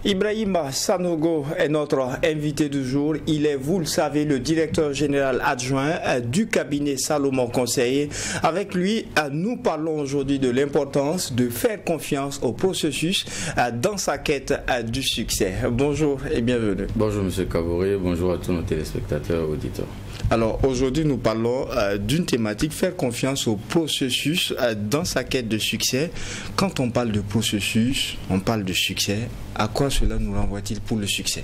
Ibrahima Sanogo est notre invité du jour. Il est, vous le savez, le directeur général adjoint du cabinet Salomon Conseiller. Avec lui, nous parlons aujourd'hui de l'importance de faire confiance au processus dans sa quête du succès. Bonjour et bienvenue. Bonjour M. Kaboré, bonjour à tous nos téléspectateurs et auditeurs. Alors aujourd'hui nous parlons d'une thématique, faire confiance au processus dans sa quête de succès. Quand on parle de processus, on parle de succès. À quoi cela nous renvoie-t-il pour le succès?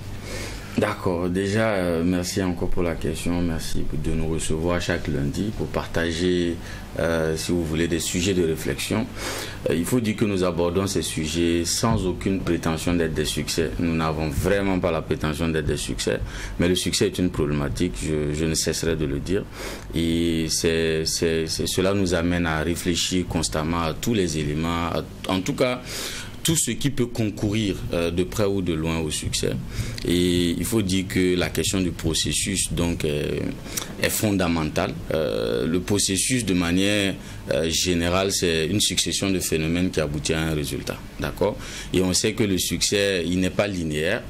D'accord, déjà merci encore pour la question, merci de nous recevoir chaque lundi pour partager, si vous voulez, des sujets de réflexion. Il faut dire que nous abordons ces sujets sans aucune prétention d'être des succès. Nous n'avons vraiment pas la prétention d'être des succès, mais le succès est une problématique, je ne cesserai de le dire. Et cela nous amène à réfléchir constamment à tous les éléments, en tout cas, tout ce qui peut concourir de près ou de loin au succès. Et il faut dire que la question du processus donc est fondamentale. Le processus, de manière générale, c'est une succession de phénomènes qui aboutit à un résultat. D'accord? Et on sait que le succès, il n'est pas linéaire,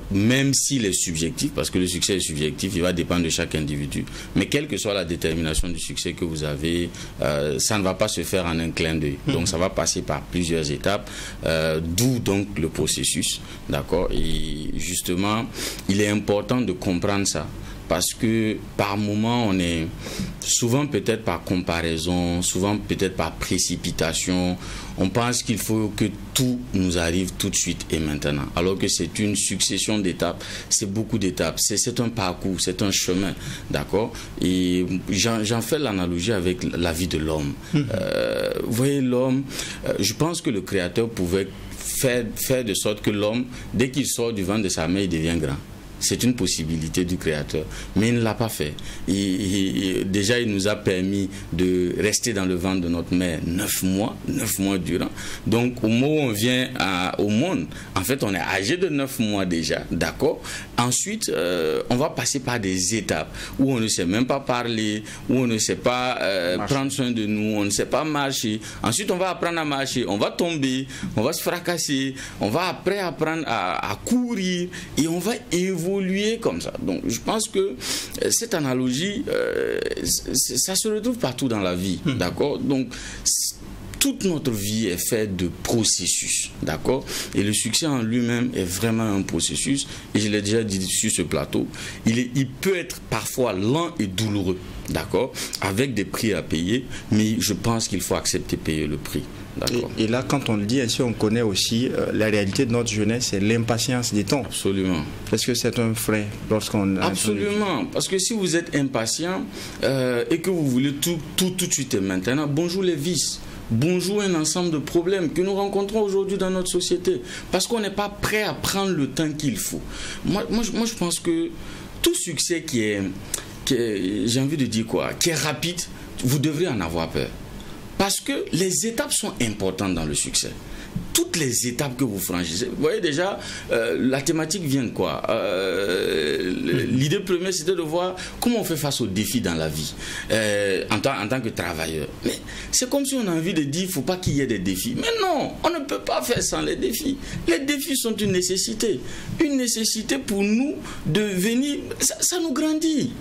même s'il est subjectif, parce que le succès est subjectif, il va dépendre de chaque individu. Mais quelle que soit la détermination du succès que vous avez, ça ne va pas se faire en un clin d'œil. Donc ça va passer par plusieurs étapes. D'où donc le processus, d'accord? Et justement, il est important de comprendre ça, parce que par moment, on est souvent peut-être par comparaison, souvent peut-être par précipitation, on pense qu'il faut que tout nous arrive tout de suite et maintenant, alors que c'est une succession d'étapes, c'est beaucoup d'étapes, c'est un parcours, c'est un chemin, d'accord? Et j'en fais l'analogie avec la vie de l'homme. Vous voyez, l'homme, je pense que le Créateur pouvait faire de sorte que l'homme, dès qu'il sort du ventre de sa mère, il devient grand. C'est une possibilité du Créateur, mais il ne l'a pas fait. Déjà, il nous a permis de rester dans le ventre de notre mère 9 mois durant. Donc, au moment où on vient au monde, en fait, on est âgé de 9 mois déjà, d'accord? Ensuite, on va passer par des étapes où on ne sait même pas parler, où on ne sait pas prendre soin de nous, on ne sait pas marcher. Ensuite, on va apprendre à marcher, on va tomber, on va se fracasser, on va après apprendre à courir et on va évoluer comme ça. Donc je pense que cette analogie, ça se retrouve partout dans la vie, d'accord? Donc toute notre vie est faite de processus, d'accord? Et le succès en lui-même est vraiment un processus, et je l'ai déjà dit sur ce plateau, il peut être parfois lent et douloureux, d'accord? Avec des prix à payer, mais je pense qu'il faut accepter de payer le prix. Et là, quand on le dit ainsi, on connaît aussi la réalité de notre jeunesse, c'est l'impatience des temps. Absolument. Est-ce que c'est un frein lorsqu'on... Absolument. Parce que si vous êtes impatient et que vous voulez tout de suite et maintenant, bonjour les vices. Bonjour un ensemble de problèmes que nous rencontrons aujourd'hui dans notre société. Parce qu'on n'est pas prêt à prendre le temps qu'il faut. Moi, je pense que tout succès qui est j'ai envie de dire quoi, qui est rapide, vous devrez en avoir peur. Parce que les étapes sont importantes dans le succès. Toutes les étapes que vous franchissez. Vous voyez déjà, la thématique vient de quoi? L'idée première, c'était de voir comment on fait face aux défis dans la vie, en tant que travailleur. Mais c'est comme si on a envie de dire, il ne faut pas qu'il y ait des défis. Mais non, on ne peut pas faire sans les défis. Les défis sont une nécessité. Une nécessité pour nous de venir... Ça nous grandit.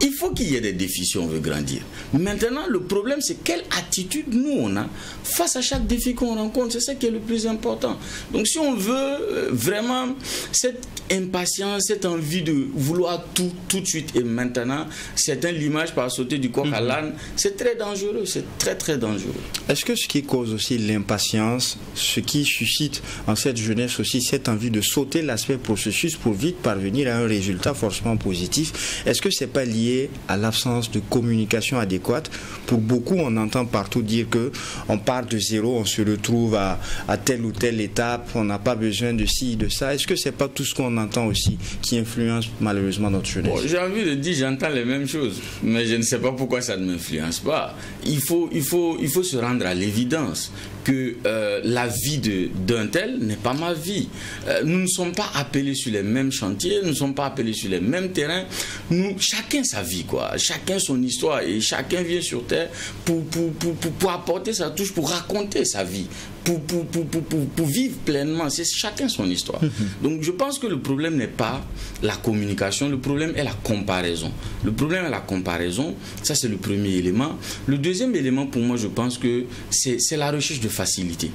Il faut qu'il y ait des défis si on veut grandir. Maintenant, le problème, c'est quelle attitude nous on a face à chaque défi qu'on rencontre. C'est ça qui est le plus important. Donc, si on veut vraiment cette impatience, cette envie de vouloir tout de suite et maintenant, certains l'image par sauter du coq à l'âne, c'est très dangereux. C'est très, très dangereux. Est-ce que ce qui cause aussi l'impatience, ce qui suscite en cette jeunesse aussi cette envie de sauter l'aspect processus pour vite parvenir à un résultat forcément positif, est-ce que c'est pas lié à l'absence de communication adéquate? Pour beaucoup, on entend partout dire que on part de zéro, on se retrouve à telle ou telle étape, on n'a pas besoin de ci, de ça. Est-ce que c'est pas tout ce qu'on entend aussi qui influence malheureusement notre jeunesse? Bon, j'ai envie de dire, j'entends les mêmes choses, mais je ne sais pas pourquoi ça ne m'influence pas. Il faut se rendre à l'évidence que la vie d'un tel n'est pas ma vie. Nous ne sommes pas appelés sur les mêmes chantiers, nous ne sommes pas appelés sur les mêmes terrains. Chacun sa vie, quoi. Chacun son histoire et chacun vient sur Terre pour apporter sa touche, pour raconter sa vie, pour vivre pleinement. C'est chacun son histoire. Donc je pense que le problème n'est pas la communication, le problème est la comparaison. Le problème est la comparaison, ça c'est le premier élément. Le deuxième élément pour moi, je pense que c'est la recherche de facilité.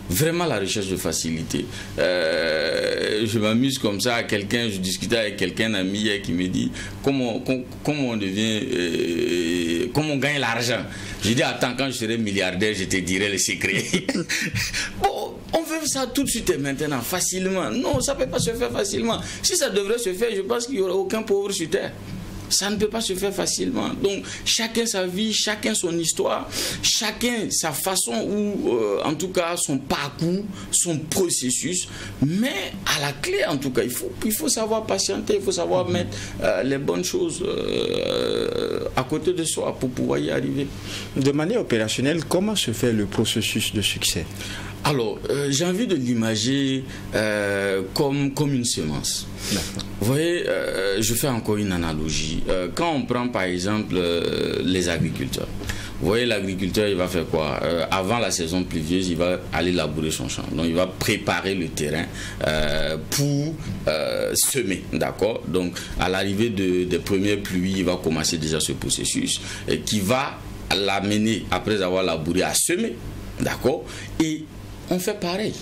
Vraiment la recherche de facilité. Je m'amuse comme ça à quelqu'un, je discutais avec quelqu'un, un ami hier qui me dit comment on devient, comment on gagne l'argent. Je dis attends, quand je serai milliardaire, je te dirai le secret. Bon, on veut ça tout de suite et maintenant, facilement. Non, ça ne peut pas se faire facilement. Si ça devrait se faire, je pense qu'il n'y aura aucun pauvre sur terre. Ça ne peut pas se faire facilement. Donc, chacun sa vie, chacun son histoire, chacun sa façon ou, en tout cas, son parcours, son processus. Mais à la clé, en tout cas, il faut savoir patienter, il faut savoir mettre les bonnes choses à côté de soi pour pouvoir y arriver. De manière opérationnelle, comment se fait le processus de succès? Alors, j'ai envie de l'imager comme une semence. Vous voyez, je fais encore une analogie. Quand on prend par exemple les agriculteurs, vous voyez, l'agriculteur, il va faire quoi? Avant la saison pluvieuse, il va aller labourer son champ. Donc, il va préparer le terrain pour semer, d'accord? Donc, à l'arrivée des premières pluies, il va commencer déjà ce processus qui va l'amener, après avoir labouré, à semer, d'accord? Et on fait pareil.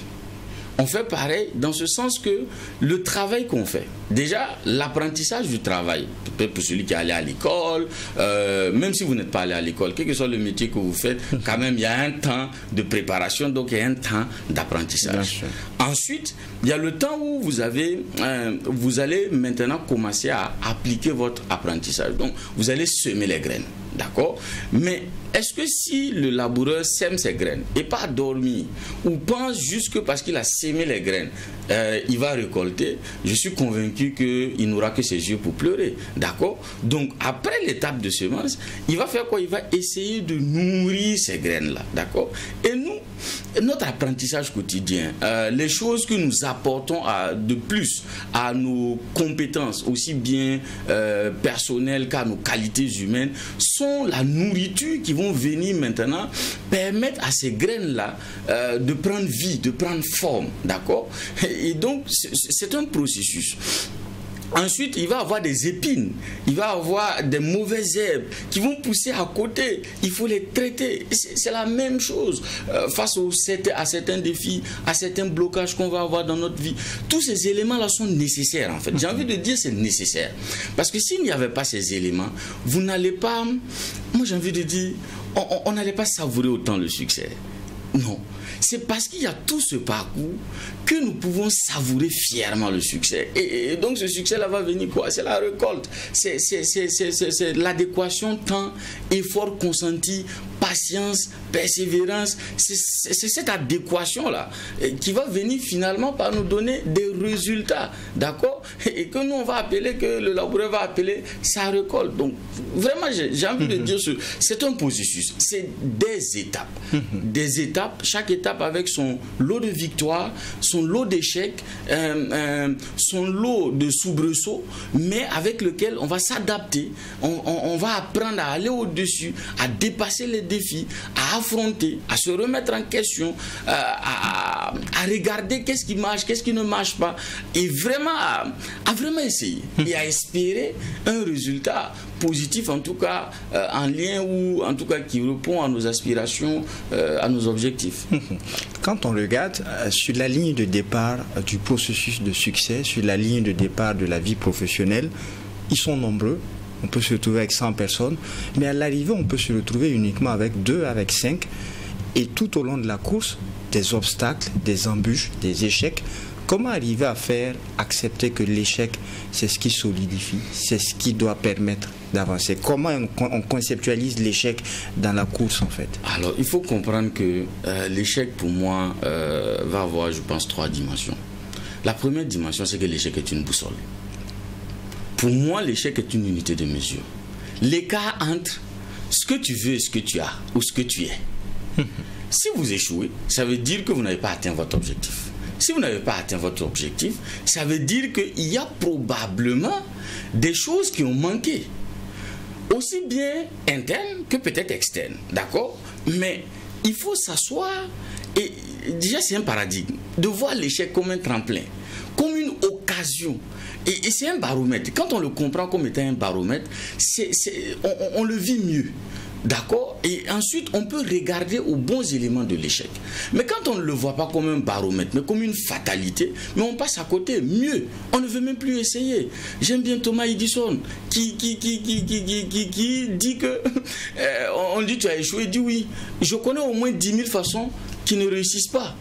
On fait pareil dans ce sens que le travail qu'on fait, déjà l'apprentissage du travail, peut-être pour celui qui est allé à l'école, même si vous n'êtes pas allé à l'école, quel que soit le métier que vous faites, quand même il y a un temps de préparation, donc il y a un temps d'apprentissage. Ensuite, il y a le temps où vous allez maintenant commencer à appliquer votre apprentissage. Donc vous allez semer les graines. D'accord? Mais est-ce que si le laboureur sème ses graines et pas dormir ou pense juste que parce qu'il a sémé les graines, il va récolter, je suis convaincu qu'il n'aura que ses yeux pour pleurer. D'accord? Donc après l'étape de semence, il va faire quoi? Il va essayer de nourrir ces graines-là. D'accord? Et nous, notre apprentissage quotidien, les choses que nous apportons de plus à nos compétences, aussi bien personnelles qu'à nos qualités humaines, sont la nourriture qui vont venir maintenant permettre à ces graines-là de prendre vie, de prendre forme. D'accord? Et donc, c'est un processus. Ensuite, il va avoir des épines, il va avoir des mauvaises herbes qui vont pousser à côté. Il faut les traiter. C'est la même chose face à certains défis, à certains blocages qu'on va avoir dans notre vie. Tous ces éléments-là sont nécessaires, en fait. J'ai envie de dire c'est nécessaire. Parce que s'il n'y avait pas ces éléments, vous n'allez pas... Moi, j'ai envie de dire, on n'allait pas savourer autant le succès. Non. C'est parce qu'il y a tout ce parcours que nous pouvons savourer fièrement le succès. Et donc ce succès-là va venir quoi? C'est la récolte. C'est l'adéquation temps, effort consenti, patience, persévérance. C'est cette adéquation-là qui va venir finalement par nous donner des résultats. D'accord? Et que nous, on va appeler, que le laboureur va appeler sa récolte. Donc vraiment, j'ai envie de dire, c'est un processus. C'est des étapes. Des étapes, chaque étape avec son lot de victoires, son lot d'échecs, son lot de soubresauts, mais avec lequel on va s'adapter, on va apprendre à aller au-dessus, à dépasser les défis, à affronter, à se remettre en question, à regarder qu'est-ce qui marche, qu'est-ce qui ne marche pas, et vraiment à vraiment essayer et à espérer un résultat positif, en tout cas en lien ou en tout cas qui répond à nos aspirations, à nos objectifs. Quand on regarde sur la ligne de départ du processus de succès, sur la ligne de départ de la vie professionnelle, ils sont nombreux. On peut se retrouver avec 100 personnes, mais à l'arrivée, on peut se retrouver uniquement avec 2, avec 5. Et tout au long de la course, des obstacles, des embûches, des échecs. Comment arriver à faire accepter que l'échec, c'est ce qui solidifie, c'est ce qui doit permettre d'avancer? Comment on conceptualise l'échec dans la course, en fait? Alors, il faut comprendre que l'échec, pour moi, va avoir, je pense, 3 dimensions. La première dimension, c'est que l'échec est une boussole. Pour moi, l'échec est une unité de mesure. L'écart entre ce que tu veux et ce que tu as, ou ce que tu es. Si vous échouez, ça veut dire que vous n'avez pas atteint votre objectif. Si vous n'avez pas atteint votre objectif, ça veut dire qu'il y a probablement des choses qui ont manqué. aussi bien interne que peut-être externe, d'accord? Mais il faut s'asseoir et déjà c'est un paradigme de voir l'échec comme un tremplin, comme une occasion. Et c'est un baromètre. Quand on le comprend comme étant un baromètre, on le vit mieux. D'accord? Et ensuite, on peut regarder aux bons éléments de l'échec. Mais quand on ne le voit pas comme un baromètre, mais comme une fatalité, mais on passe à côté. Mieux, on ne veut même plus essayer. J'aime bien Thomas Edison qui dit que... on dit tu as échoué, il dit oui. Je connais au moins 10 000 façons qui ne réussissent pas.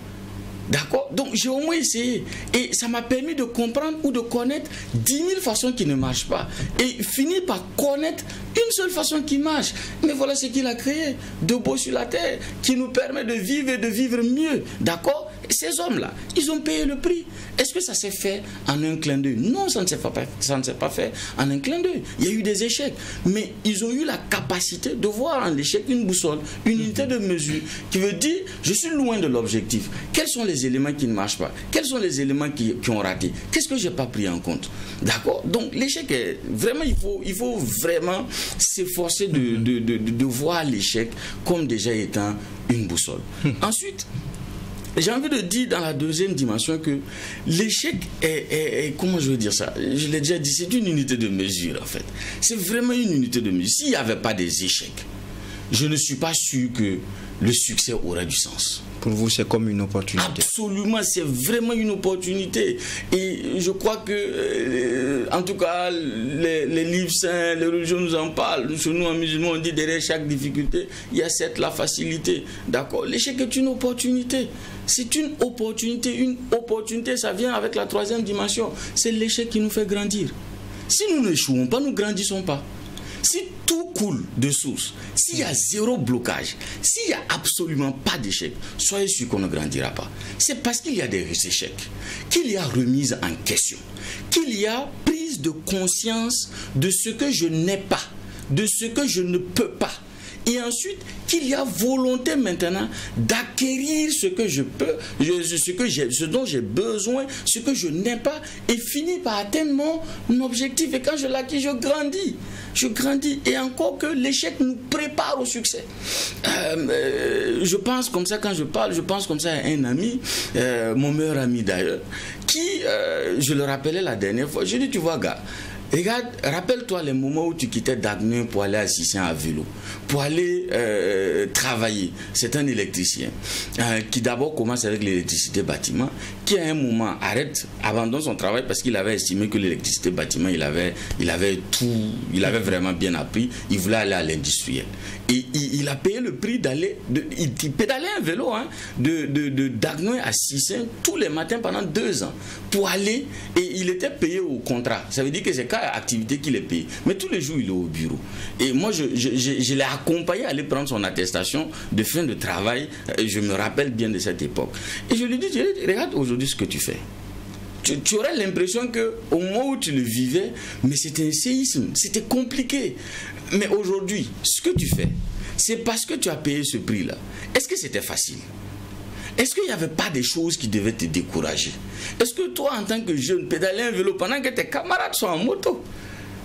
D'accord? Donc j'ai au moins essayé. Et ça m'a permis de comprendre ou de connaître 10 000 façons qui ne marchent pas. Et finir par connaître une seule façon qui marche. Mais voilà ce qu'il a créé. Debout sur la terre. Qui nous permet de vivre et de vivre mieux. D'accord? Et ces hommes-là, ils ont payé le prix. Est-ce que ça s'est fait en un clin d'œil? Non, ça ne s'est pas fait en un clin d'œil. Il y a eu des échecs. Mais ils ont eu la capacité de voir en l'échec une boussole, une unité de mesure qui veut dire, je suis loin de l'objectif. Quels sont les éléments qui ne marchent pas? Quels sont les éléments qui ont raté? Qu'est-ce que je n'ai pas pris en compte? D'accord? Donc l'échec est vraiment, il faut vraiment s'efforcer de voir l'échec comme déjà étant une boussole. Ensuite, j'ai envie de dire dans la deuxième dimension que l'échec est, comment je veux dire ça? Je l'ai déjà dit, c'est une unité de mesure en fait. C'est vraiment une unité de mesure. S'il n'y avait pas des échecs, je ne suis pas sûr que le succès aurait du sens. Pour vous, c'est comme une opportunité. Absolument, c'est vraiment une opportunité. Et je crois que, en tout cas, les livres saints, les religions nous en parlent. Chez nous, en musulman, on dit derrière chaque difficulté, il y a certes la facilité. D'accord? L'échec est une opportunité. C'est une opportunité. Une opportunité, ça vient avec la troisième dimension. C'est l'échec qui nous fait grandir. Si nous n'échouons pas, nous ne grandissons pas. Si tout coule de source, s'il y a zéro blocage, s'il n'y a absolument pas d'échec, soyez sûr qu'on ne grandira pas. C'est parce qu'il y a des échecs, qu'il y a remise en question, qu'il y a prise de conscience de ce que je n'ai pas, de ce que je ne peux pas. Et ensuite, qu'il y a volonté maintenant d'acquérir ce que je peux, ce dont j'ai besoin, ce que je n'ai pas, et finir par atteindre mon objectif. Et quand je l'acquis, je grandis. Je grandis. Et encore que l'échec nous prépare au succès. Je pense comme ça, quand je parle, je pense comme ça à un ami, mon meilleur ami d'ailleurs, qui, je le rappelais la dernière fois, je lui dis, tu vois, gars, regarde, rappelle-toi les moments où tu quittais Dagneux pour aller à Sissin à vélo, pour aller travailler. C'est un électricien qui d'abord commence avec l'électricité bâtiment, qui à un moment arrête, abandonne son travail parce qu'il avait estimé que l'électricité bâtiment, il avait vraiment bien appris, il voulait aller à l'industriel. Et il a payé le prix d'aller, il pédalait un vélo de Dagneux à Sissin tous les matins pendant 2 ans pour aller, et il était payé au contrat. Ça veut dire que c'est quand activité qu'il est payé. Mais tous les jours, il est au bureau. Et moi, je l'ai accompagné à aller prendre son attestation de fin de travail. Je me rappelle bien de cette époque. Et je lui dis, regarde aujourd'hui ce que tu fais. Tu aurais l'impression qu'au moment où tu le vivais, mais c'était un séisme, c'était compliqué. Mais aujourd'hui, ce que tu fais, c'est parce que tu as payé ce prix-là. Est-ce que c'était facile? Est-ce qu'il n'y avait pas des choses qui devaient te décourager? Est-ce que toi, en tant que jeune, pédaler un vélo pendant que tes camarades sont en moto?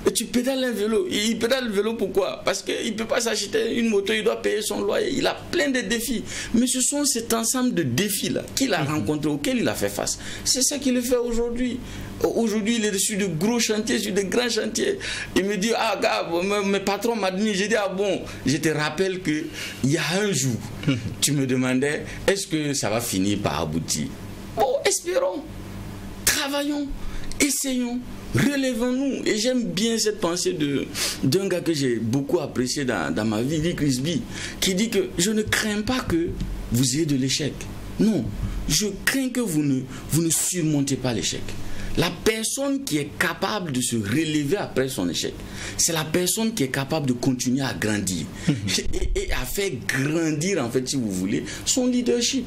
Et tu pédales un vélo. Et il pédale le vélo pourquoi? Parce qu'il ne peut pas s'acheter une moto, il doit payer son loyer. Il a plein de défis. Mais ce sont cet ensemble de défis-là qu'il a rencontrés, auxquels il a fait face. C'est ça qu'il fait aujourd'hui. Aujourd'hui, il est sur de gros chantiers, sur de grands chantiers. Il me dit, ah gars, mes patrons m'ont dit, j'ai dit, ah bon, je te rappelle qu'il y a un jour, tu me demandais, est-ce que ça va finir par aboutir? Bon, espérons, travaillons, essayons. Relevons-nous. Et j'aime bien cette pensée d'un gars que j'ai beaucoup apprécié dans ma vie, Rick Risby, qui dit que je ne crains pas que vous ayez de l'échec. Non, je crains que vous ne surmontez pas l'échec. La personne qui est capable de se relever après son échec, c'est la personne qui est capable de continuer à grandir et à faire grandir, en fait, si vous voulez, son leadership,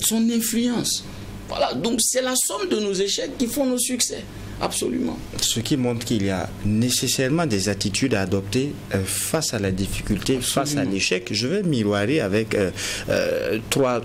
son influence. Voilà, donc c'est la somme de nos échecs qui font nos succès. Absolument. Ce qui montre qu'il y a nécessairement des attitudes à adopter face à la difficulté, face à l'échec. Je vais miroirer avec trois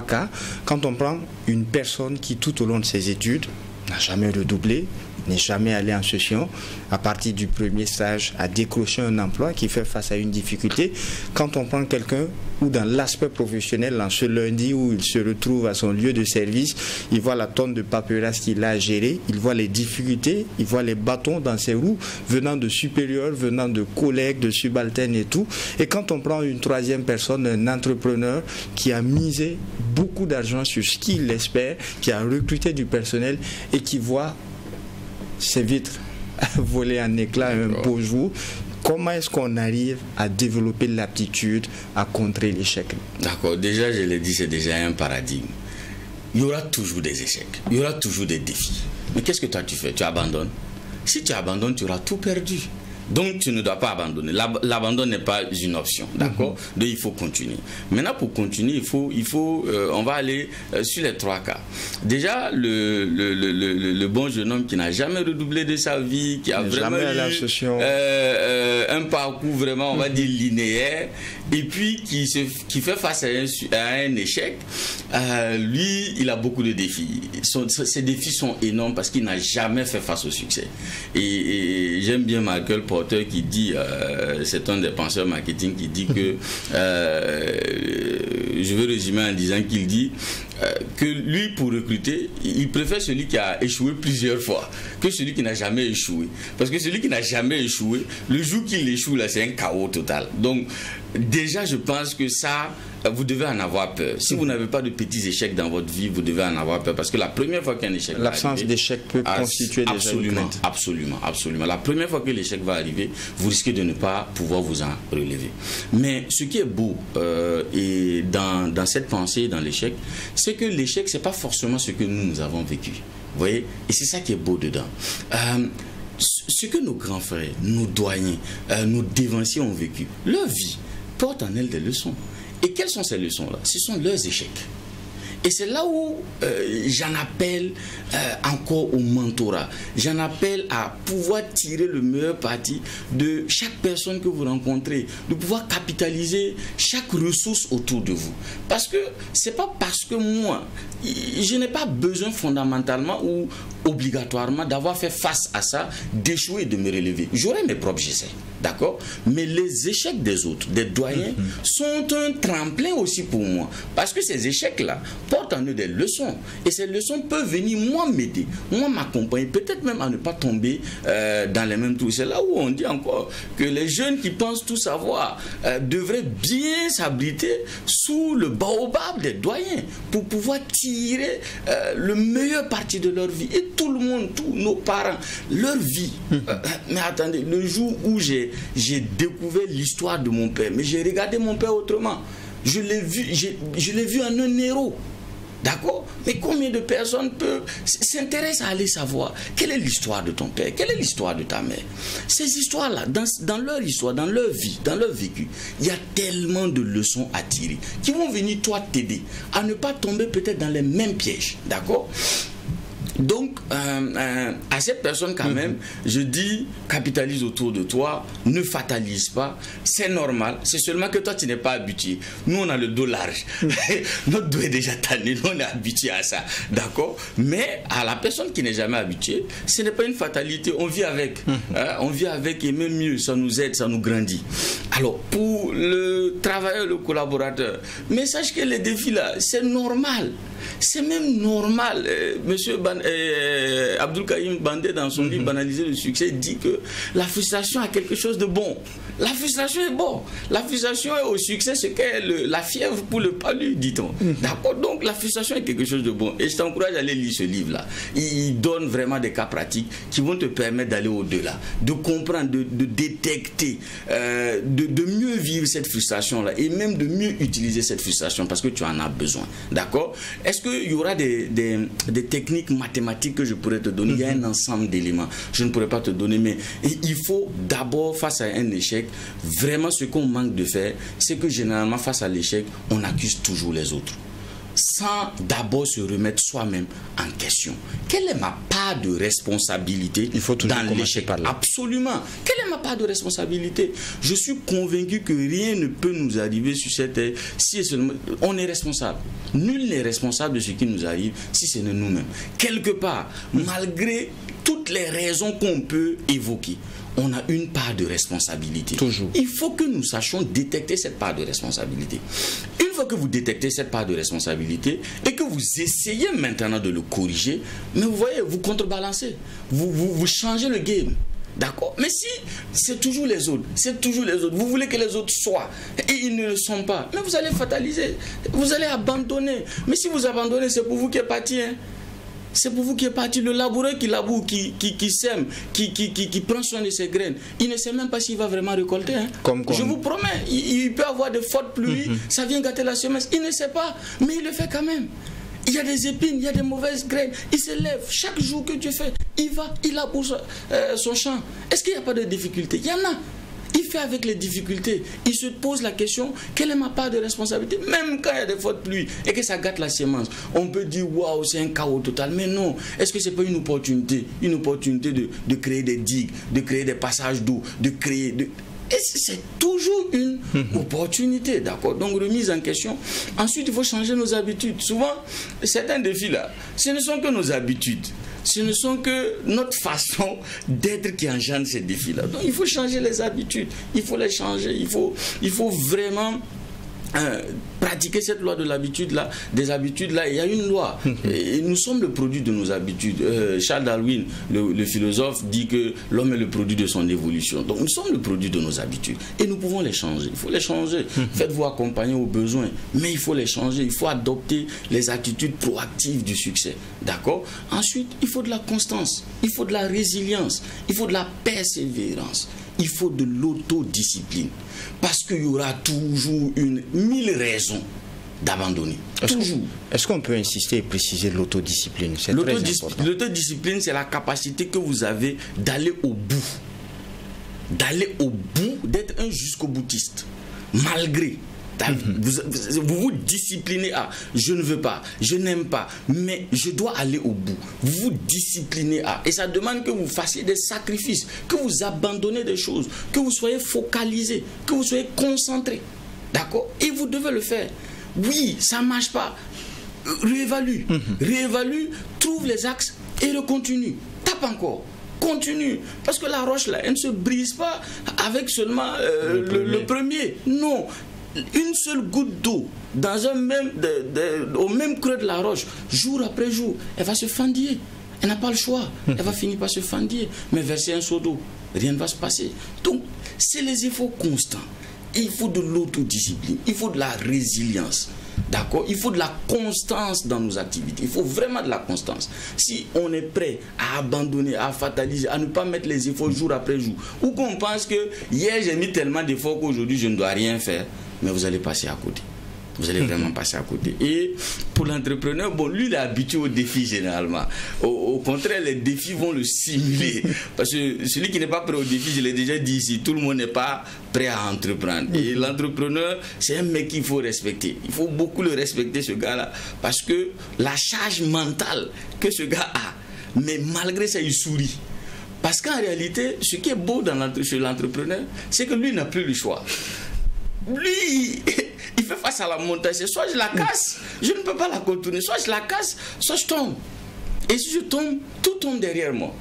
cas. Quand on prend une personne qui, tout au long de ses études, n'a jamais redoublé, n'est jamais allé en session, à partir du premier stage, a décroché un emploi qui fait face à une difficulté. Quand on prend quelqu'un ou dans l'aspect professionnel, en ce lundi où il se retrouve à son lieu de service, il voit la tonne de paperasse qu'il a à gérer, il voit les difficultés, il voit les bâtons dans ses roues venant de supérieurs, venant de collègues, de subalternes et tout. Et quand on prend une troisième personne, un entrepreneur qui a misé beaucoup d'argent sur ce qu'il espère, qui a recruté du personnel et qui voit ses vitres voler en éclats un beau jour, comment est-ce qu'on arrive à développer l'aptitude à contrer l'échec? D'accord, déjà je l'ai dit, c'est déjà un paradigme. Il y aura toujours des échecs, il y aura toujours des défis. Mais qu'est-ce que toi tu fais? Tu abandonnes. Si tu abandonnes, tu auras tout perdu. Donc tu ne dois pas abandonner. L'abandon n'est pas une option, d'accord? Donc il faut continuer. Maintenant pour continuer, on va aller sur les trois cas. Déjà le bon jeune homme qui n'a jamais redoublé de sa vie, qui a vraiment eu un parcours vraiment, on va dire linéaire, et puis qui fait face à un échec. Lui, il a beaucoup de défis. Ses défis sont énormes parce qu'il n'a jamais fait face au succès. Et j'aime bien Michael Porter qui dit, c'est un des penseurs marketing qui dit que, je veux résumer en disant qu'il dit que lui, pour recruter, il préfère celui qui a échoué plusieurs fois que celui qui n'a jamais échoué. Parce que celui qui n'a jamais échoué, le jour qu'il échoue, là, c'est un chaos total. Donc, déjà, je pense que ça, vous devez en avoir peur. Si vous n'avez pas de petits échecs dans votre vie, vous devez en avoir peur. Parce que la première fois qu'un échec va arriver... L'absence d'échec peut constituer déjà une crainte. Absolument. La première fois que l'échec va arriver, vous risquez de ne pas pouvoir vous en relever. Mais ce qui est beau et dans cette pensée, dans l'échec, c'est que l'échec, ce n'est pas forcément ce que nous avons vécu. Vous voyez? Et c'est ça qui est beau dedans. Ce que nos grands frères, nos doyens, nos dévanciers ont vécu, leur vie porte en elle des leçons. Et quelles sont ces leçons-là? Ce sont leurs échecs. Et c'est là où j'en appelle encore au mentorat. J'en appelle à pouvoir tirer le meilleur parti de chaque personne que vous rencontrez, de pouvoir capitaliser chaque ressource autour de vous. Parce que c'est pas parce que moi, je n'ai pas besoin fondamentalement ou obligatoirement d'avoir fait face à ça, d'échouer et de me relever. J'aurai mes propres essais, d'accord? Mais les échecs des autres, des doyens, sont un tremplin aussi pour moi. Parce que ces échecs-là portent en eux des leçons. Et ces leçons peuvent venir, moi, m'aider, moi, m'accompagner, peut-être même à ne pas tomber dans les mêmes trous. C'est là où on dit encore que les jeunes qui pensent tout savoir devraient bien s'abriter sous le baobab des doyens pour pouvoir tirer le meilleur parti de leur vie. Et tout le monde, tous nos parents, leur vie. Mais attendez, le jour où j'ai découvert l'histoire de mon père, mais j'ai regardé mon père autrement. Je l'ai vu en un héros. D'accord? Mais combien de personnes s'intéressent à aller savoir quelle est l'histoire de ton père, quelle est l'histoire de ta mère? Ces histoires-là, dans leur histoire, dans leur vie, dans leur vécu, il y a tellement de leçons à tirer qui vont venir, toi, t'aider à ne pas tomber peut-être dans les mêmes pièges. D'accord? Donc, à cette personne quand même, je dis, capitalise autour de toi, ne fatalise pas, c'est normal, c'est seulement que toi tu n'es pas habitué. Nous on a le dos large, notre dos est déjà tanné, nous on est habitué à ça, d'accord? Mais à la personne qui n'est jamais habituée, ce n'est pas une fatalité, on vit avec, on vit avec et même mieux, ça nous aide, ça nous grandit. Alors, pour le travailleur, le collaborateur, mais sache que les défis là, c'est normal. C'est même normal. Monsieur Abdul Karim Bandé, dans son livre Banaliser le succès, dit que la frustration a quelque chose de bon. La frustration est bon. La frustration est au succès ce qu'est la fièvre pour le palu, dit-on. D'accord? Donc la frustration est quelque chose de bon. Et je t'encourage à aller lire ce livre-là. Il donne vraiment des cas pratiques qui vont te permettre d'aller au-delà, de comprendre, de détecter, de mieux vivre cette frustration-là et même de mieux utiliser cette frustration parce que tu en as besoin. D'accord? Est-ce qu'il y aura des techniques mathématiques que je pourrais te donner? Il y a un ensemble d'éléments. Je ne pourrais pas te donner, mais il faut d'abord, face à un échec, vraiment ce qu'on manque de faire, c'est que généralement, face à l'échec, on accuse toujours les autres, sans d'abord se remettre soi-même en question. Quelle est ma part de responsabilité dans l'échec? Absolument. Quelle est ma part de responsabilité? Je suis convaincu que rien ne peut nous arriver sur cette terre si seulement on est responsable. Nul n'est responsable de ce qui nous arrive si ce n'est nous-mêmes. Quelque part, malgré toutes les raisons qu'on peut évoquer, on a une part de responsabilité. Toujours. Il faut que nous sachions détecter cette part de responsabilité. Une fois que vous détectez cette part de responsabilité et que vous essayez maintenant de le corriger, mais vous voyez, vous contrebalancez, vous changez le game. D'accord? Mais si c'est toujours les autres, vous voulez que les autres soient et ils ne le sont pas, mais vous allez fataliser, vous allez abandonner. Mais si vous abandonnez, c'est pour vous qui est parti, hein? C'est pour vous qui est parti. Le laboureur qui laboure, qui sème, qui prend soin de ses graines, il ne sait même pas s'il va vraiment récolter. Hein. Je vous promets, il peut avoir de fortes pluies, ça vient gâter la semence. Il ne sait pas, mais il le fait quand même. Il y a des épines, il y a des mauvaises graines. Il se lève chaque jour que Dieu fait. Il va, il laboure son champ. Est-ce qu'il n'y a pas de difficultés? Il y en a. Il fait avec les difficultés. Il se pose la question, quelle est ma part de responsabilité? Même quand il y a des fortes pluies et que ça gâte la semence, on peut dire waouh, c'est un chaos total. Mais non, est-ce que ce n'est pas une opportunité? Une opportunité de créer des digues, de créer des passages d'eau, de créer... Et c'est toujours une opportunité, d'accord? Donc remise en question. Ensuite, il faut changer nos habitudes. Souvent, certains défis là, ce ne sont que nos habitudes. Ce ne sont que notre façon d'être qui engendre ces défis-là. Donc il faut changer les habitudes. Il faut les changer. Il faut vraiment pratiquer cette loi de l'habitude-là, des habitudes-là. Il y a une loi. Et nous sommes le produit de nos habitudes. Charles Darwin, le philosophe, dit que l'homme est le produit de son évolution. Donc nous sommes le produit de nos habitudes. Et nous pouvons les changer. Il faut les changer. Faites-vous accompagner aux besoins. Mais il faut les changer. Il faut adopter les attitudes proactives du succès. D'accord? Ensuite, il faut de la constance. Il faut de la résilience. Il faut de la persévérance. Il faut de l'autodiscipline. Parce qu'il y aura toujours 1000 raisons d'abandonner. Toujours. Est-ce qu'on peut insister et préciser l'autodiscipline? C'est très important. L'autodiscipline, c'est la capacité que vous avez d'aller au bout. D'aller au bout, d'être un jusqu'au boutiste. Malgré. Vous vous disciplinez à je ne veux pas, je n'aime pas, mais je dois aller au bout. Vous vous disciplinez à, et ça demande que vous fassiez des sacrifices, que vous abandonnez des choses, que vous soyez focalisé, que vous soyez concentré. D'accord? Et vous devez le faire. Oui, ça ne marche pas. Réévalue. Réévalue, trouve les axes et recontinue. Tape encore. Continue. Parce que la roche là, elle ne se brise pas avec seulement le premier. Non. Une seule goutte d'eau dans au même creux de la roche, jour après jour, elle va se fendiller. Elle n'a pas le choix. Elle va finir par se fendiller. Mais verser un seau d'eau, rien ne va se passer. Donc, c'est les efforts constants. Il faut de l'autodiscipline. Il faut de la résilience. D'accord? Il faut de la constance dans nos activités. Il faut vraiment de la constance. Si on est prêt à abandonner, à fataliser, à ne pas mettre les efforts jour après jour, ou qu'on pense que hier j'ai mis tellement d'efforts qu'aujourd'hui je ne dois rien faire, mais vous allez passer à côté. Vous allez vraiment passer à côté. Et pour l'entrepreneur, bon, lui, il est habitué aux défis généralement. Au contraire, les défis vont le simuler. Parce que celui qui n'est pas prêt aux défis, je l'ai déjà dit ici, tout le monde n'est pas prêt à entreprendre. Et l'entrepreneur, c'est un mec qu'il faut respecter. Il faut beaucoup le respecter, ce gars-là. Parce que la charge mentale que ce gars a, mais malgré ça, il sourit. Parce qu'en réalité, ce qui est beau chez l'entrepreneur, c'est que lui n'a plus le choix. Lui, il fait face à la montagne. C'est soit je la casse, je ne peux pas la contourner. Soit je la casse, soit je tombe. Et si je tombe, tout tombe derrière moi.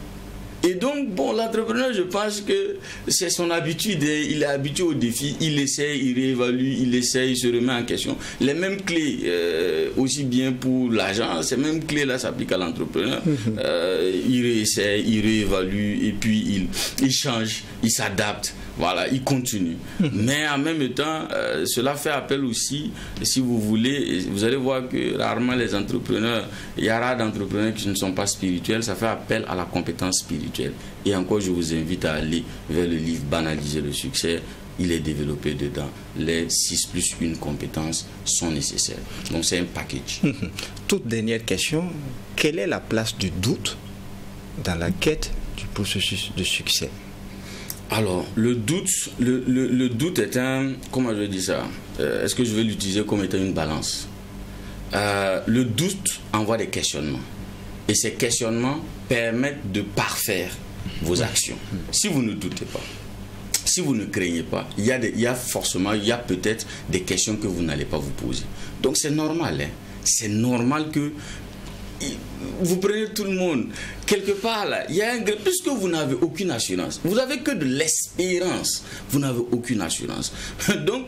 Et donc, bon, l'entrepreneur, je pense que c'est son habitude. Il est habitué au défi. Il essaie, il réévalue, il essaie, il se remet en question. Les mêmes clés, aussi bien pour l'agent, ces mêmes clés-là s'appliquent à l'entrepreneur. Il réessaie, il réévalue, et puis il change, il s'adapte. Voilà, il continue. Mais en même temps, cela fait appel aussi, si vous voulez, vous allez voir que rarement les entrepreneurs, il y a rare d'entrepreneurs qui ne sont pas spirituels, ça fait appel à la compétence spirituelle. Et encore, je vous invite à aller vers le livre Banaliser le succès. Il est développé dedans. Les 6+1 compétences sont nécessaires. Donc c'est un package. Toute dernière question, quelle est la place du doute dans la quête du processus de succès? Alors, le doute est un... Comment je dis ça? Est-ce que je vais l'utiliser comme étant une balance? Le doute envoie des questionnements. Et ces questionnements permettent de parfaire vos actions. Si vous ne doutez pas, si vous ne craignez pas, il y a peut-être des questions que vous n'allez pas vous poser. Donc c'est normal. Hein? C'est normal que vous prenez tout le monde. Quelque part là, il y a un grain, puisque vous n'avez aucune assurance, vous n'avez que de l'espérance, vous n'avez aucune assurance. Donc,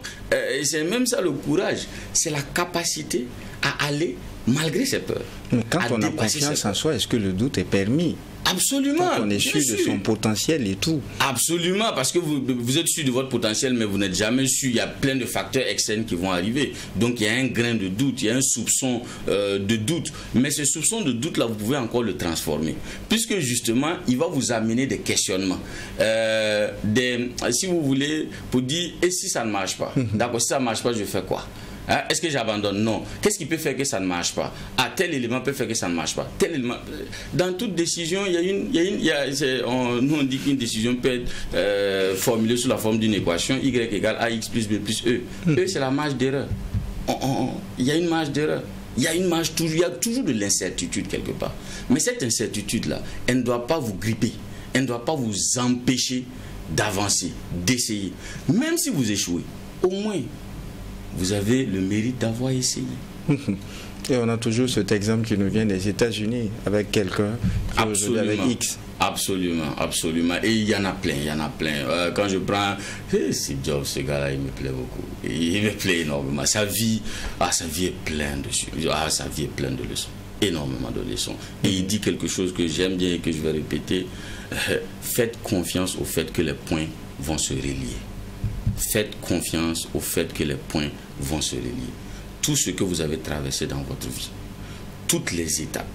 c'est même ça le courage, c'est la capacité à aller malgré ses peurs. Mais quand on a confiance en soi, est-ce que le doute est permis? Absolument. Quand on est sûr de son potentiel et tout. Absolument, parce que vous êtes sûr de votre potentiel, mais vous n'êtes jamais sûr. Il y a plein de facteurs externes qui vont arriver. Donc il y a un grain de doute, il y a un soupçon de doute. Mais ce soupçon de doute-là, vous pouvez encore le transformer. Puisque justement, il va vous amener des questionnements. Si vous voulez, pour dire, et si ça ne marche pas? D'accord, si ça ne marche pas, je fais quoi? Hein? Est-ce que j'abandonne? Non. Qu'est-ce qui peut faire que ça ne marche pas? Ah, tel élément peut faire que ça ne marche pas. Tel élément. Dans toute décision, nous on dit qu'une décision peut être formulée sous la forme d'une équation y égale ax plus b plus e. E, c'est la marge d'erreur. Il y a une marge d'erreur. Il y a toujours de l'incertitude quelque part. Mais cette incertitude-là, elle ne doit pas vous gripper. Elle ne doit pas vous empêcher d'avancer, d'essayer. Même si vous échouez, au moins, vous avez le mérite d'avoir essayé. Et on a toujours cet exemple qui nous vient des États-Unis avec quelqu'un qui avec X. Absolument, absolument. Et il y en a plein, il y en a plein. Quand je prends Steve Jobs, ce gars-là, il me plaît beaucoup. Il me plaît énormément. Sa vie est pleine de sa vie est pleine de leçons. Énormément de leçons. Et il dit quelque chose que j'aime bien et que je vais répéter. Faites confiance au fait que les points vont se relier. Faites confiance au fait que les points vont se relier. Tout ce que vous avez traversé dans votre vie, toutes les étapes,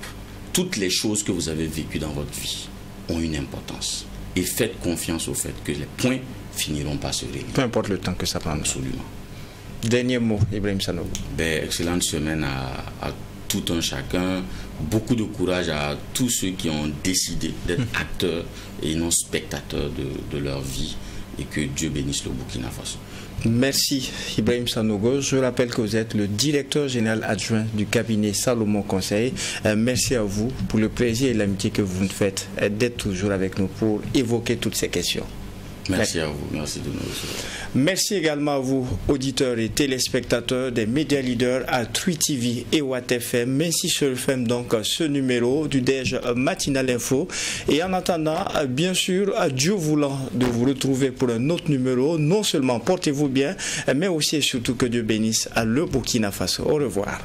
toutes les choses que vous avez vécues dans votre vie ont une importance. Et faites confiance au fait que les points finiront par se relier. Peu importe le temps que ça prend. Absolument. Dernier mot, Ibrahim Sanogo. Excellente semaine à tout un chacun. Beaucoup de courage à tous ceux qui ont décidé d'être acteurs et non spectateurs de leur vie. Et que Dieu bénisse le Burkina Faso. Merci Ibrahim Sanogo. Je rappelle que vous êtes le directeur général adjoint du cabinet Salomon Conseil. Merci à vous pour le plaisir et l'amitié que vous nous faites d'être toujours avec nous pour évoquer toutes ces questions. Merci à vous, merci de nous recevoir. Merci également à vous, auditeurs et téléspectateurs des médias leaders à Trui TV et Watt FM. Merci sur FM donc ce numéro du DEJ Matinal Info. Et en attendant, bien sûr, Dieu voulant de vous retrouver pour un autre numéro, non seulement portez-vous bien, mais aussi et surtout que Dieu bénisse le Burkina Faso. Au revoir.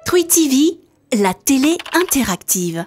Trui TV, la télé interactive.